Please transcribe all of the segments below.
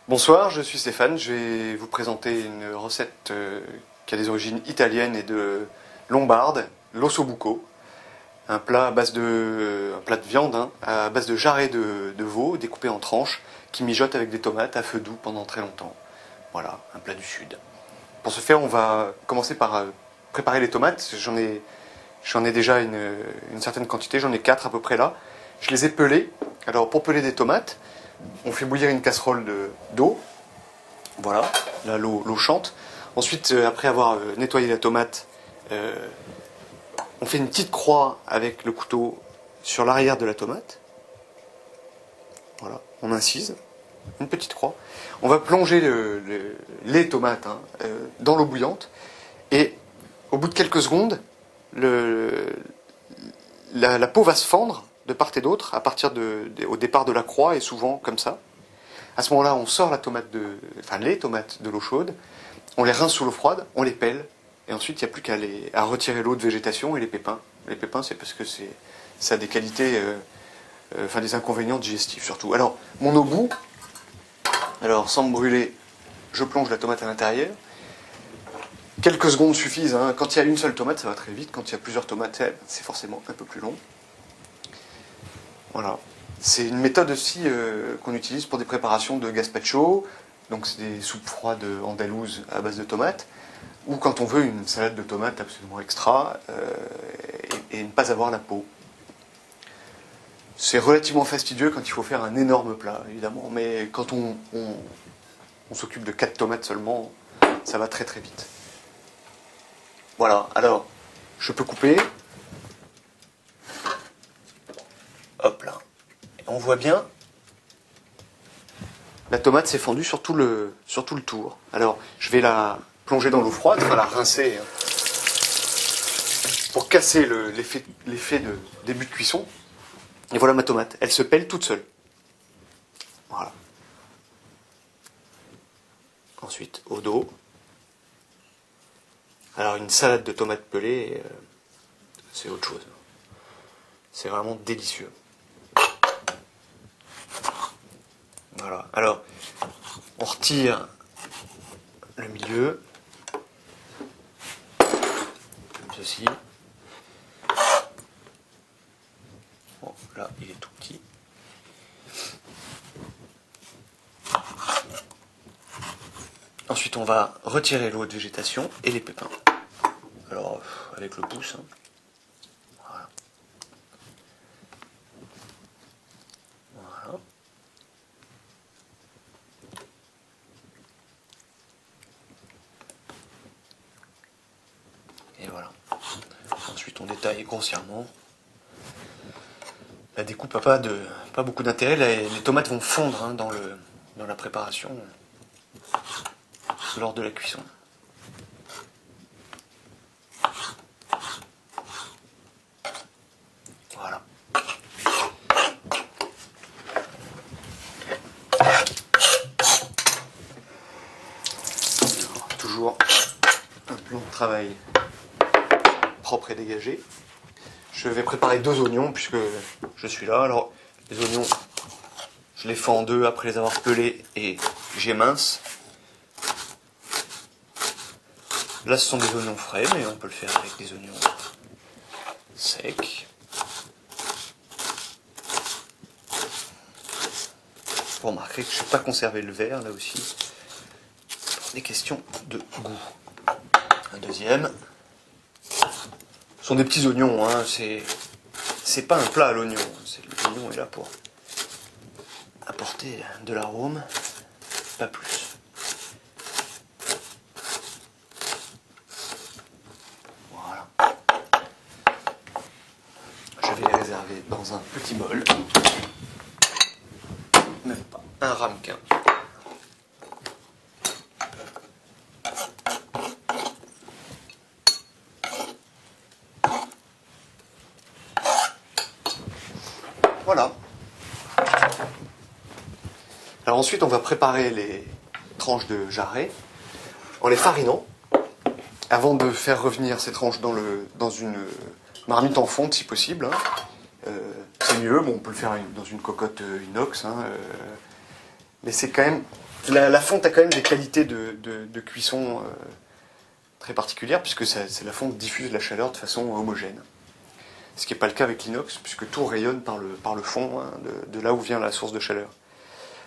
Bonsoir, je suis Stéphane. Je vais vous présenter une recette qui a des origines italiennes et de lombarde, l'ossobuco. Un plat un plat de viande à base de jarret de veau découpé en tranches qui mijote avec des tomates à feu doux pendant très longtemps. Voilà, un plat du sud. Pour ce faire, on va commencer par préparer les tomates. J'en ai déjà une certaine quantité, j'en ai 4 à peu près là. Je les ai pelées. Alors pour peler des tomates, on fait bouillir une casserole d'eau. Voilà, là l'eau chante. Ensuite, après avoir nettoyé la tomate, on fait une petite croix avec le couteau sur l'arrière de la tomate. Voilà, on incise une petite croix. On va plonger les tomates dans l'eau bouillante et au bout de quelques secondes, la peau va se fendre de part et d'autre au départ de la croix et souvent comme ça. À ce moment-là, on sort les tomates de l'eau chaude, on les rince sous l'eau froide, on les pèle, et ensuite il n'y a plus qu'à retirer l'eau de végétation et les pépins. Les pépins, c'est parce que ça a des qualités, des inconvénients digestifs surtout. Alors, mon obus, sans me brûler, je plonge la tomate à l'intérieur. Quelques secondes suffisent. Quand il y a une seule tomate, ça va très vite. Quand il y a plusieurs tomates, c'est forcément un peu plus long. Voilà. C'est une méthode aussi qu'on utilise pour des préparations de gazpacho, donc c'est des soupes froides andalouses à base de tomates, ou quand on veut une salade de tomates absolument extra et ne pas avoir la peau. C'est relativement fastidieux quand il faut faire un énorme plat, évidemment, mais quand on s'occupe de 4 tomates seulement, ça va très très vite. Voilà, alors, je peux couper. Hop là. On voit bien, la tomate s'est fendue sur tout le tour. Alors, je vais la plonger dans l'eau froide, enfin la rincer, pour casser l'effet de début de cuisson. Et voilà ma tomate, elle se pèle toute seule. Voilà. Ensuite, au dos. Alors, une salade de tomates pelées, c'est autre chose. C'est vraiment délicieux. Voilà. Alors, on retire le milieu, comme ceci. Bon, là, il est tout petit. Ensuite, on va retirer l'eau de végétation et les pépins. Alors, avec le pouce. Voilà. Voilà. Et voilà. Ensuite, on détaille grossièrement. La découpe n'a pas beaucoup d'intérêt. Les tomates vont fondre dans la préparation lors de la cuisson. Voilà. Alors, toujours un plan de travail propre et dégagé. Je vais préparer 2 oignons puisque je suis là. Alors, les oignons, je les fends en deux après les avoir pelés et j'émince. Là, ce sont des oignons frais, mais on peut le faire avec des oignons secs. Vous remarquerez que je n'ai pas conservé le vert, là aussi, pour des questions de goût. Un deuxième. Ce sont des petits oignons, c'est pas un plat à l'oignon. L'oignon est là pour apporter de l'arôme, pas plus. Voilà. Je vais les réserver dans un petit bol. Même pas un ramequin. Voilà. Alors ensuite, on va préparer les tranches de jarret en les farinant avant de faire revenir ces tranches dans une marmite en fonte si possible. C'est mieux, bon, on peut le faire dans une cocotte inox, mais c'est quand même La fonte a quand même des qualités de cuisson très particulières, puisque c'est la fonte diffuse la chaleur de façon homogène. Ce qui n'est pas le cas avec l'inox, puisque tout rayonne par le fond, hein, de là où vient la source de chaleur.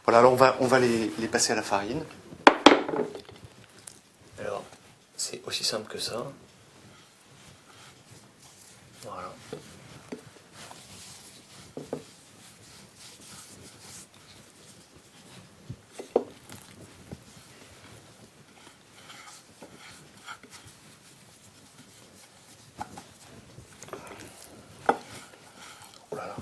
Voilà, alors on va les passer à la farine. Alors, c'est aussi simple que ça. Voilà. Voilà.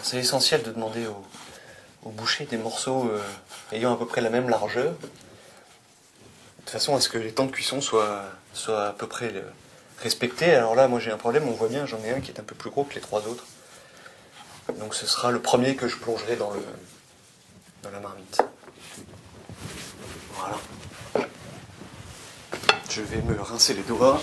C'est essentiel de demander au boucher des morceaux ayant à peu près la même largeur, de façon à ce que les temps de cuisson soient à peu près respectés. Alors là, moi j'ai un problème, on voit bien, j'en ai un qui est un peu plus gros que les trois autres. Donc ce sera le premier que je plongerai dans la marmite. Voilà. Je vais me rincer les doigts.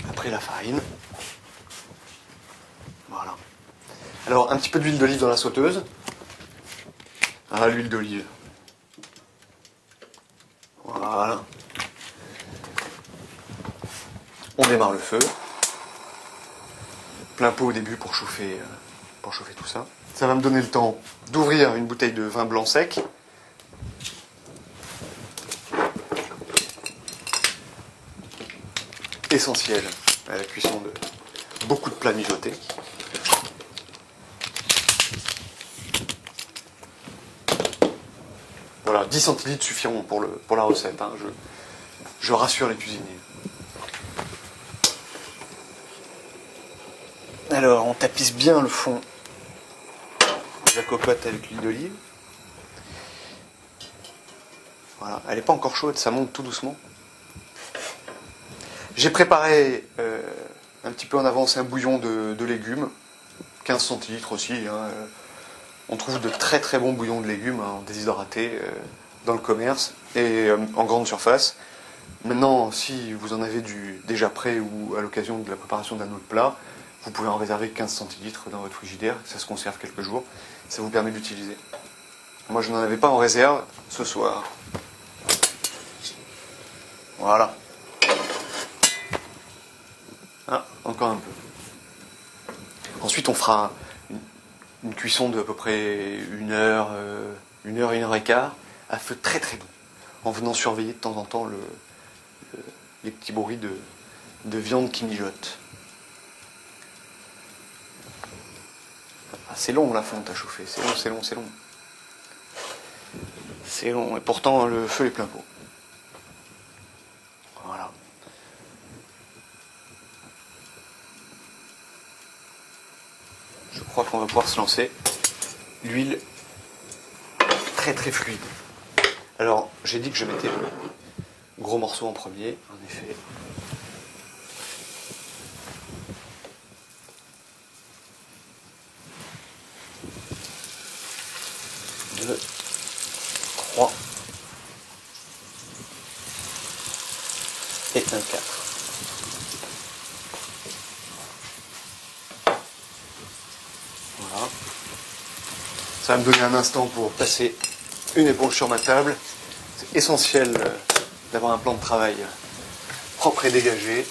Après la farine. Voilà. Alors un petit peu d'huile d'olive dans la sauteuse. Ah, l'huile d'olive. Voilà. On démarre le feu. Plein pot au début pour chauffer tout ça. Ça va me donner le temps d'ouvrir une bouteille de vin blanc sec. Essentiel à la cuisson de beaucoup de plats mijotés. Voilà, 10 centilitres suffiront pour la recette. Hein. Je rassure les cuisiniers. Alors, on tapisse bien le fond de la cocotte avec l'huile d'olive. Voilà, elle n'est pas encore chaude, ça monte tout doucement. J'ai préparé un petit peu en avance un bouillon de légumes, 15 centilitres aussi. Hein. On trouve de très très bons bouillons de légumes hein, déshydratés dans le commerce et en grande surface. Maintenant, si vous en avez déjà prêt ou à l'occasion de la préparation d'un autre plat, vous pouvez en réserver 15 centilitres dans votre frigidaire, ça se conserve quelques jours, ça vous permet d'utiliser. Moi je n'en avais pas en réserve ce soir. Voilà. Ah, encore un peu. Ensuite on fera une cuisson de à peu près 1 heure, 1 heure et quart, à feu très très doux, en venant surveiller de temps en temps les petits bruits de viande qui mijote. Ah, c'est long la fonte à chauffer, c'est long, c'est long, c'est long. C'est long, et pourtant le feu est plein pot. Voilà. Je crois qu'on va pouvoir se lancer. L'huile très très fluide. Alors, j'ai dit que je mettais le gros morceau en premier, en effet. 2, 3 et un 4. Voilà. Ça va me donner un instant pour passer une éponge sur ma table. C'est essentiel d'avoir un plan de travail propre et dégagé.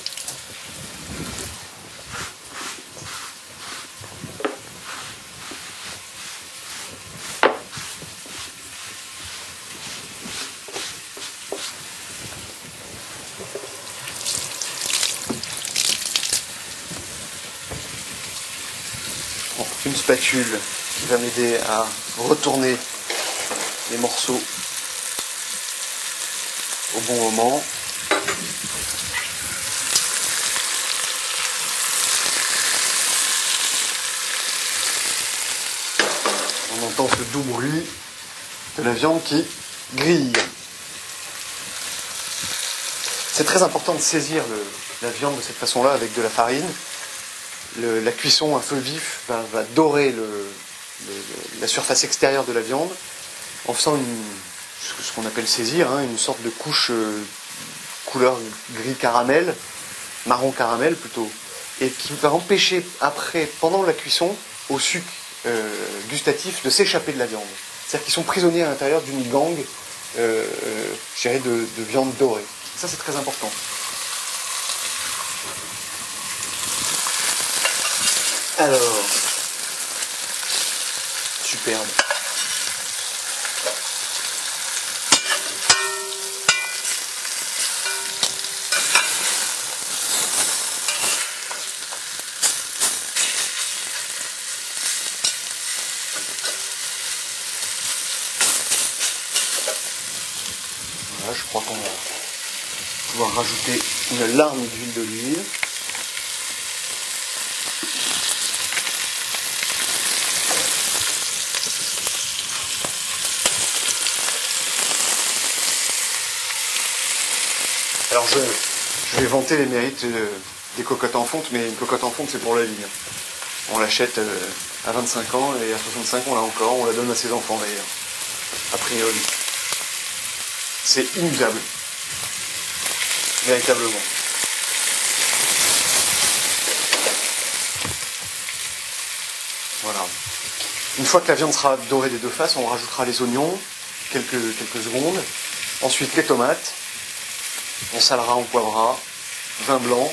Une spatule qui va m'aider à retourner les morceaux au bon moment. On entend ce doux bruit de la viande qui grille. C'est très important de saisir la viande de cette façon-là avec de la farine. la cuisson à feu vif va dorer la surface extérieure de la viande en faisant ce qu'on appelle saisir, hein, une sorte de couche couleur gris caramel, marron caramel plutôt, et qui va empêcher après, pendant la cuisson, au sucre gustatif de s'échapper de la viande. C'est-à-dire qu'ils sont prisonniers à l'intérieur d'une gangue je dirais de viande dorée. Ça, c'est très important. Alors, superbe. Voilà, je crois qu'on va pouvoir rajouter une larme d'huile d'olive. Alors je vais vanter les mérites des cocottes en fonte, mais une cocotte en fonte c'est pour la vie. On l'achète à 25 ans et à 65 on l'a encore, on la donne à ses enfants d'ailleurs, a priori. C'est inusable, véritablement. Voilà. Une fois que la viande sera dorée des deux faces, on rajoutera les oignons, quelques secondes, ensuite les tomates. On salera, on poivrera, vin blanc,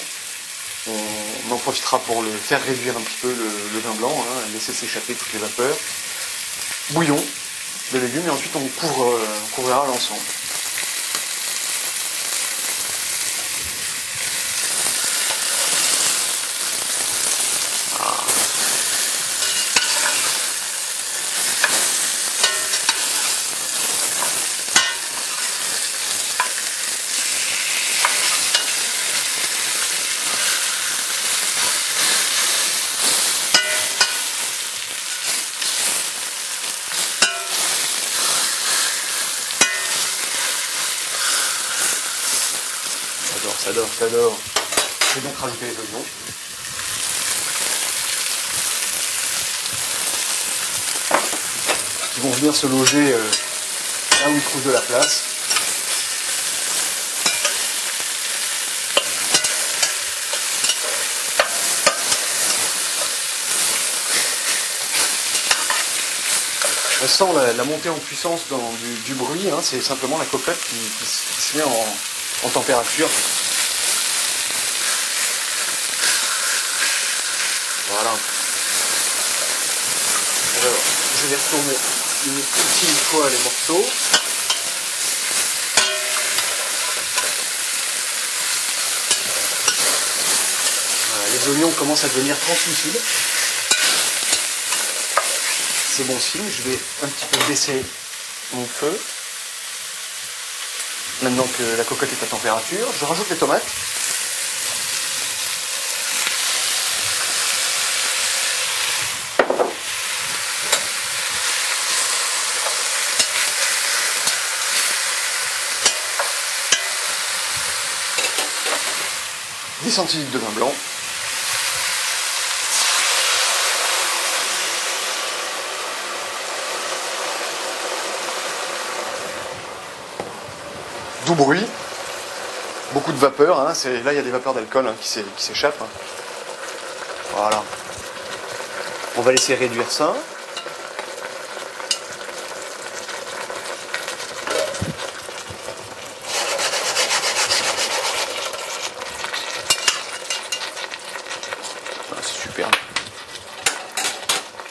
on en profitera pour le faire réduire un petit peu le vin blanc, hein, laisser s'échapper toutes les vapeurs, bouillon de légumes et ensuite on couvrira l'ensemble. Ça dort. Je vais donc rajouter les oignons. Ils vont venir se loger là où ils trouvent de la place. On sent la montée en puissance du bruit, hein, c'est simplement la cocotte qui se met en température. Voilà. Alors, je vais retourner une ultime fois les morceaux. Voilà, les oignons commencent à devenir translucides. C'est bon signe. Je vais un petit peu baisser mon feu. Maintenant que la cocotte est à température, je rajoute les tomates. « 10 centilitres de vin blanc. Doux bruit. Beaucoup de vapeur. Hein, là, il y a des vapeurs d'alcool hein, qui s'échappent. Hein. Voilà. On va laisser réduire ça.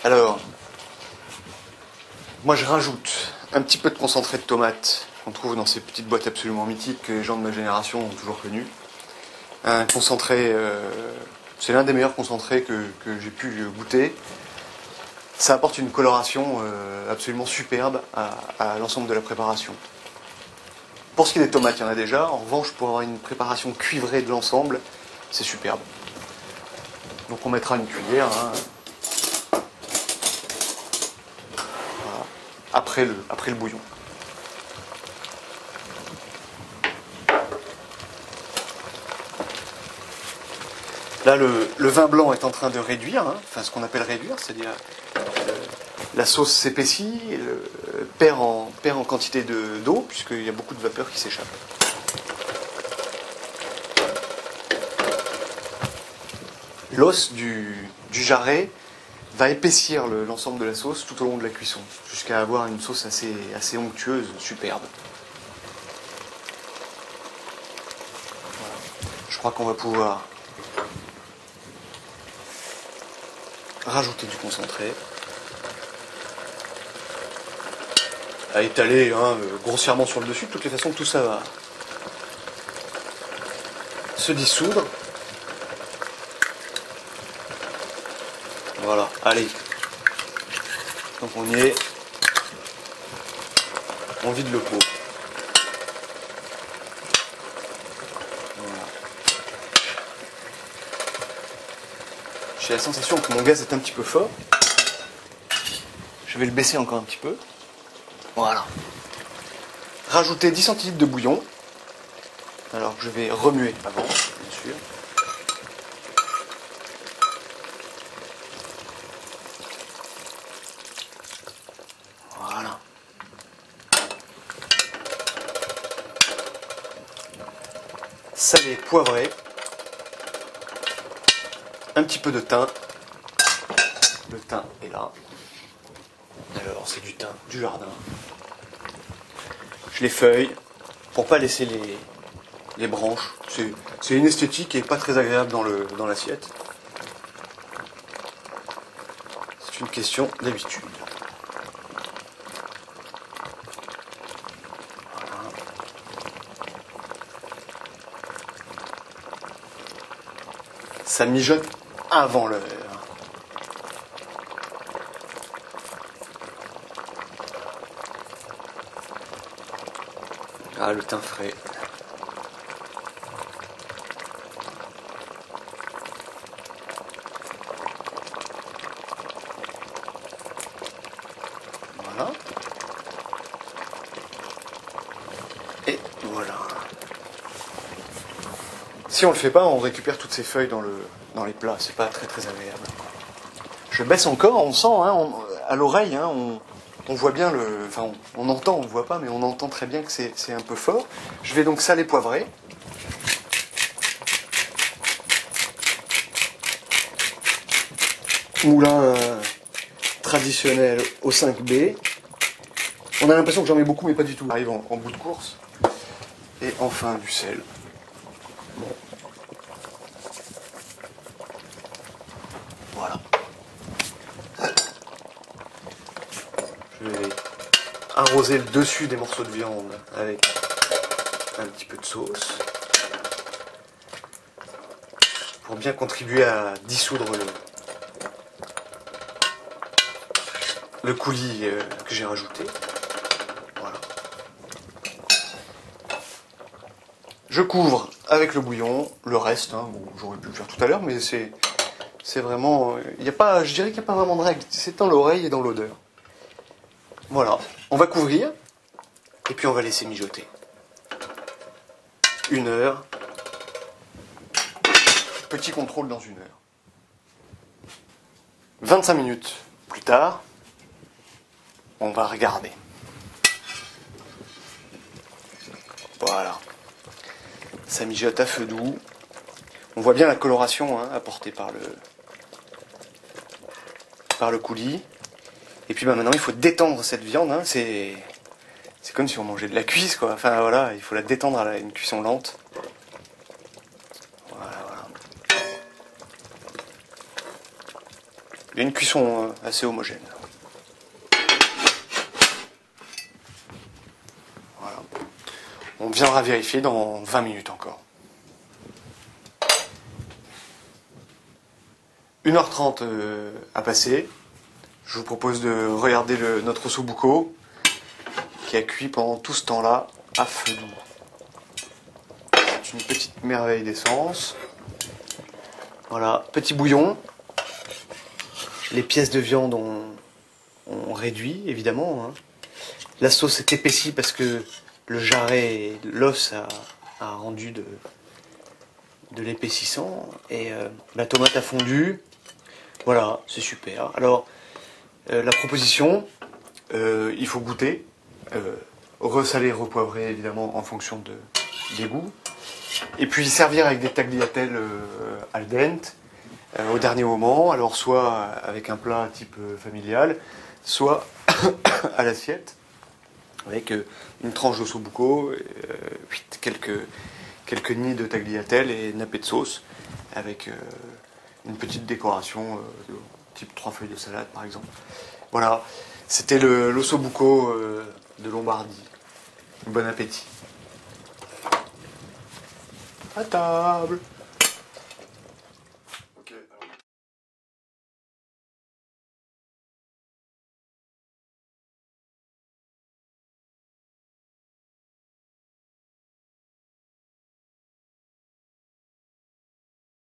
Alors, moi je rajoute un petit peu de concentré de tomate qu'on trouve dans ces petites boîtes absolument mythiques que les gens de ma génération ont toujours connu. Un concentré, c'est l'un des meilleurs concentrés que j'ai pu goûter. Ça apporte une coloration absolument superbe à l'ensemble de la préparation. Pour ce qui est des tomates, il y en a déjà. En revanche, pour avoir une préparation cuivrée de l'ensemble, c'est superbe. Donc on mettra une cuillère. Hein, après le bouillon. Là, le vin blanc est en train de réduire, hein, enfin ce qu'on appelle réduire, c'est-à-dire la sauce s'épaissit, perd en quantité d'eau, puisqu'il y a beaucoup de vapeur qui s'échappe. L'os du jarret va épaissir l'ensemble de la sauce tout au long de la cuisson, jusqu'à avoir une sauce assez onctueuse, superbe. Voilà. Je crois qu'on va pouvoir rajouter du concentré, à étaler grossièrement sur le dessus. De toutes les façons, tout ça va se dissoudre. Voilà, allez. Donc on y est. On vide le pot. Voilà. J'ai la sensation que mon gaz est un petit peu fort. Je vais le baisser encore un petit peu. Voilà. Rajouter 10 centilitres de bouillon. Alors que je vais remuer avant, bien sûr. Voilà. Salé, poivré. Un petit peu de thym. Le thym est là. Alors c'est du thym du jardin. Je les feuille pour pas laisser les branches. C'est une esthétique qui est pas très agréable dans l'assiette. C'est une question d'habitude. Voilà. Ça mijote avant l'heure. Ah, le thym frais. Voilà. Et voilà. Si on le fait pas, on récupère toutes ces feuilles dans les plats. C'est pas très très agréable. Je baisse encore, on sent, hein, à l'oreille, hein, on voit bien enfin on entend, on voit pas, mais on entend très bien que c'est un peu fort. Je vais donc saler poivrer. Moulin traditionnel au 5B. On a l'impression que j'en mets beaucoup, mais pas du tout. On arrive en bout de course. Et enfin du sel. Bon. Voilà. Je vais arroser le dessus des morceaux de viande avec un petit peu de sauce pour bien contribuer à dissoudre le coulis que j'ai rajouté. Voilà. Je couvre avec le bouillon le reste. Hein, bon, j'aurais pu le faire tout à l'heure, mais c'est vraiment, y a pas, je dirais qu'il n'y a pas vraiment de règle. C'est dans l'oreille et dans l'odeur. Voilà. On va couvrir et puis on va laisser mijoter. 1 heure. Petit contrôle dans 1 heure. 25 minutes plus tard, on va regarder. Voilà. Ça mijote à feu doux. On voit bien la coloration apportée par le coulis. Et puis maintenant, il faut détendre cette viande. Hein. C'est comme si on mangeait de la cuisse, quoi. Enfin voilà, il faut la détendre à une cuisson lente. Voilà, voilà. Il y a une cuisson assez homogène. Voilà. On viendra vérifier dans 20 minutes encore. 1h30 à passer. Je vous propose de regarder notre ossobuco qui a cuit pendant tout ce temps-là à feu doux. C'est une petite merveille d'essence. Voilà, petit bouillon. Les pièces de viande ont réduit, évidemment. Hein. La sauce est épaissie parce que le jarret, l'os a rendu de l'épaississant et la tomate a fondu. Voilà, c'est super. Alors, la proposition, il faut goûter, ressaler, repoivrer évidemment en fonction des goûts, et puis servir avec des tagliatelles al dente au dernier moment, alors soit avec un plat type familial, soit à l'assiette, avec une tranche d'ossobuco, quelques nids de tagliatelle et nappé de sauce, avec une petite décoration, type 3 feuilles de salade par exemple. Voilà, c'était l'ossobuco de Lombardie. Bon appétit. À table!